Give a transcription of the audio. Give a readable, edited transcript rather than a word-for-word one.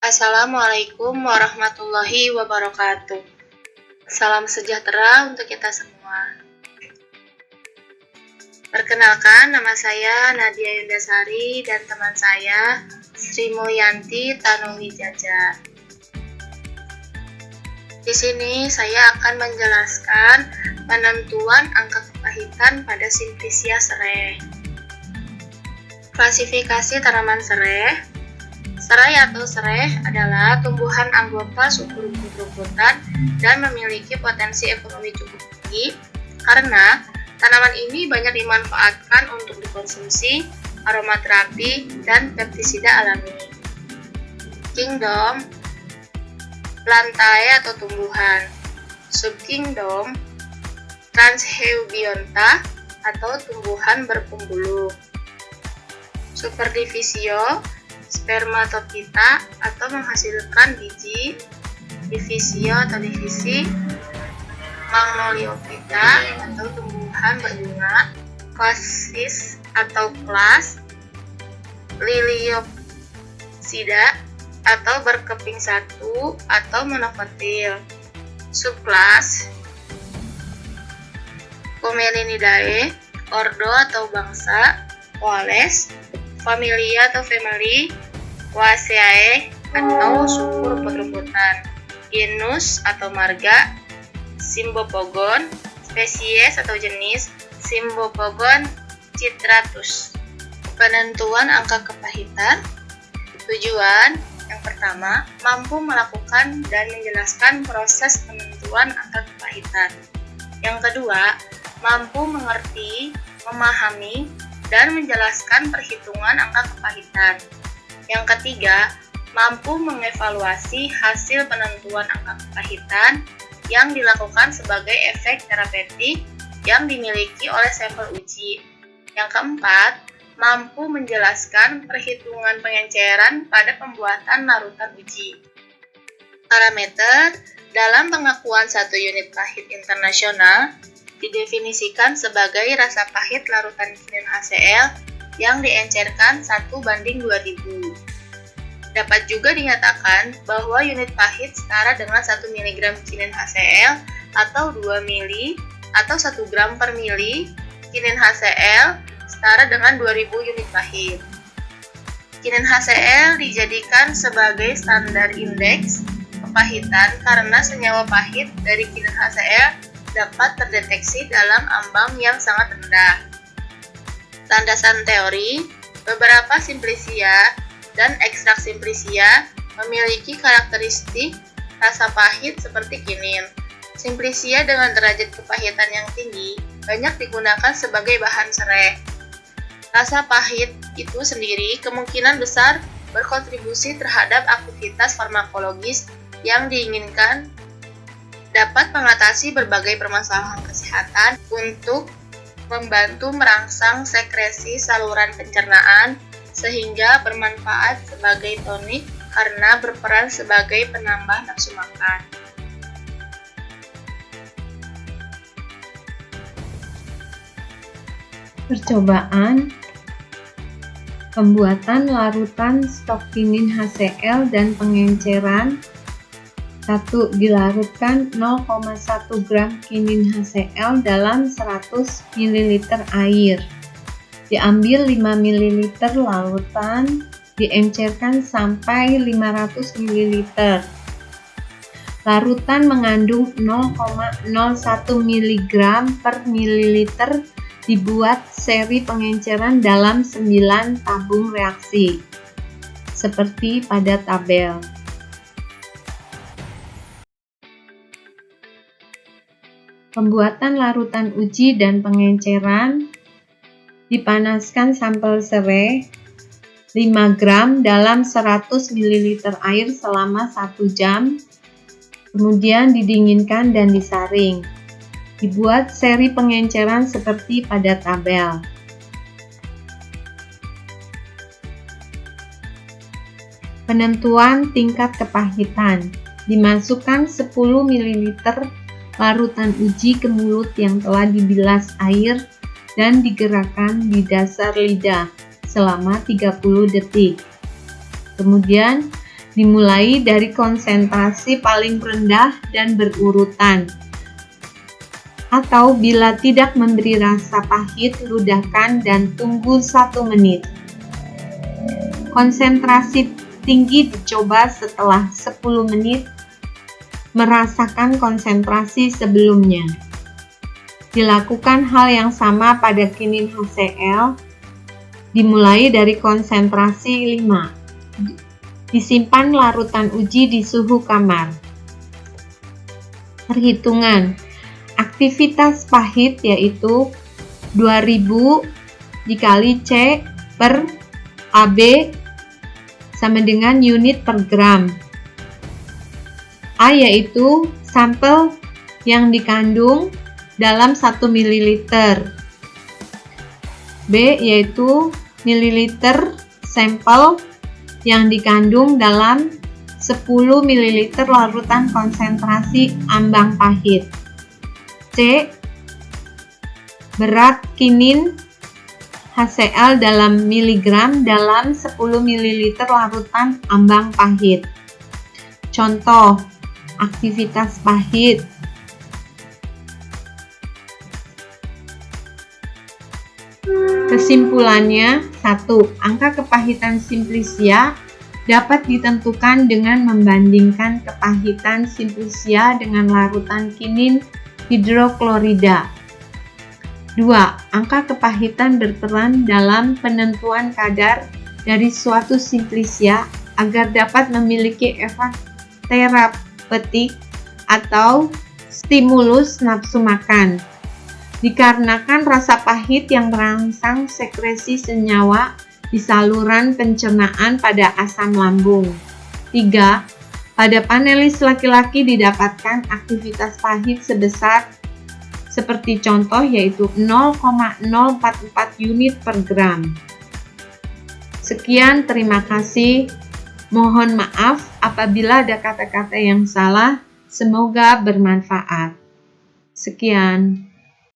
Assalamualaikum warahmatullahi wabarakatuh. Salam sejahtera untuk kita semua. Perkenalkan, nama saya Nadia Yundasari dan teman saya Sri Mulyanti Tanuwijaya. Di sini saya akan menjelaskan penentuan angka kepahitan pada Simplicia serai. Klasifikasi tanaman serai. Serai atau serai adalah tumbuhan anggota suku rumput-rumputan dan memiliki potensi ekonomi cukup tinggi karena tanaman ini banyak dimanfaatkan untuk dikonsumsi, aromaterapi, dan pestisida alami. Kingdom, plantae atau tumbuhan. Subkingdom, Transheubiota atau tumbuhan berpembuluh. Superdivisio, Spermatophyta atau menghasilkan biji. Divisio atau divisi, Magnoliophyta atau tumbuhan berbunga. Klasis atau kelas, Liliopsida atau berkeping satu atau monokotil. Subkelas, Comelinidae, ordo atau bangsa. Coales, familia atau family. Poaceae atau suku rumput-rumputan. Genus atau marga. Cymbopogon, spesies atau jenis. Cymbopogon citratus. Penentuan angka kepahitan. Tujuan yang pertama, mampu melakukan dan menjelaskan proses penentuan angka kepahitan. Yang kedua, mampu mengerti, memahami, dan menjelaskan perhitungan angka kepahitan. Yang ketiga, mampu mengevaluasi hasil penentuan angka kepahitan yang dilakukan sebagai efek terapeutik yang dimiliki oleh sampel uji. Yang keempat, mampu menjelaskan perhitungan pengenceran pada pembuatan larutan uji. Parameter dalam pengakuan 1 unit pahit internasional didefinisikan sebagai rasa pahit larutan kinin HCl yang diencerkan 1:2000. Dapat juga dinyatakan bahwa unit pahit setara dengan 1 mg kinin HCl atau 2 mili atau 1 gram per mili kinin HCl setara dengan 2000 unit pahit. Kinin HCl dijadikan sebagai standar indeks kepahitan karena senyawa pahit dari kinin HCl dapat terdeteksi dalam ambang yang sangat rendah. Landasan teori, beberapa Simplicia dan ekstrak Simplicia memiliki karakteristik rasa pahit seperti kinin. Simplicia dengan derajat kepahitan yang tinggi banyak digunakan sebagai bahan serai. Rasa pahit itu sendiri kemungkinan besar berkontribusi terhadap aktivitas farmakologis yang diinginkan, dapat mengatasi berbagai permasalahan kesehatan untuk membantu merangsang sekresi saluran pencernaan sehingga bermanfaat sebagai tonik karena berperan sebagai penambah nafsu makan. Percobaan pembuatan larutan stok kinin HCl dan pengenceran. 1. Dilarutkan 0,1 gram kinin HCl dalam 100 ml air. Diambil 5 ml larutan, diencerkan sampai 500 ml. Larutan mengandung 0,01 mg per mililiter. Dibuat seri pengenceran dalam 9 tabung reaksi, seperti pada tabel. Pembuatan larutan uji dan pengenceran. Dipanaskan sampel serai 5 gram dalam 100 ml air selama 1 jam, kemudian didinginkan dan disaring. Dibuat seri pengenceran seperti pada tabel. Penentuan tingkat kepahitan. Dimasukkan 10 ml larutan uji ke mulut yang telah dibilas air dan digerakkan di dasar lidah selama 30 detik. Kemudian dimulai dari konsentrasi paling rendah dan berurutan. Atau bila tidak memberi rasa pahit, ludahkan dan tunggu 1 menit. Konsentrasi tinggi dicoba setelah 10 menit, merasakan konsentrasi sebelumnya. Dilakukan hal yang sama pada kinin HCl, dimulai dari konsentrasi 5. Disimpan larutan uji di suhu kamar. Perhitungan. Aktivitas pahit yaitu 2000 dikali C per AB sama dengan unit per gram. A yaitu sampel yang dikandung dalam 1 ml. B yaitu mililiter sampel yang dikandung dalam 10 ml larutan konsentrasi ambang pahit. C. Berat kinin HCl dalam miligram dalam 10 ml larutan ambang pahit. Contoh, aktivitas pahit. Kesimpulannya, 1. Angka kepahitan Simplicia dapat ditentukan dengan membandingkan kepahitan Simplicia dengan larutan kinin hidroklorida. 2. Angka kepahitan berperan dalam penentuan kadar dari suatu Simplicia agar dapat memiliki efek terapeutik atau stimulus nafsu makan. Dikarenakan rasa pahit yang merangsang sekresi senyawa di saluran pencernaan pada asam lambung. 3. Pada panelis laki-laki didapatkan aktivitas pahit sebesar seperti contoh yaitu 0,044 unit per gram. Sekian, terima kasih. Mohon maaf apabila ada kata-kata yang salah. Semoga bermanfaat. Sekian.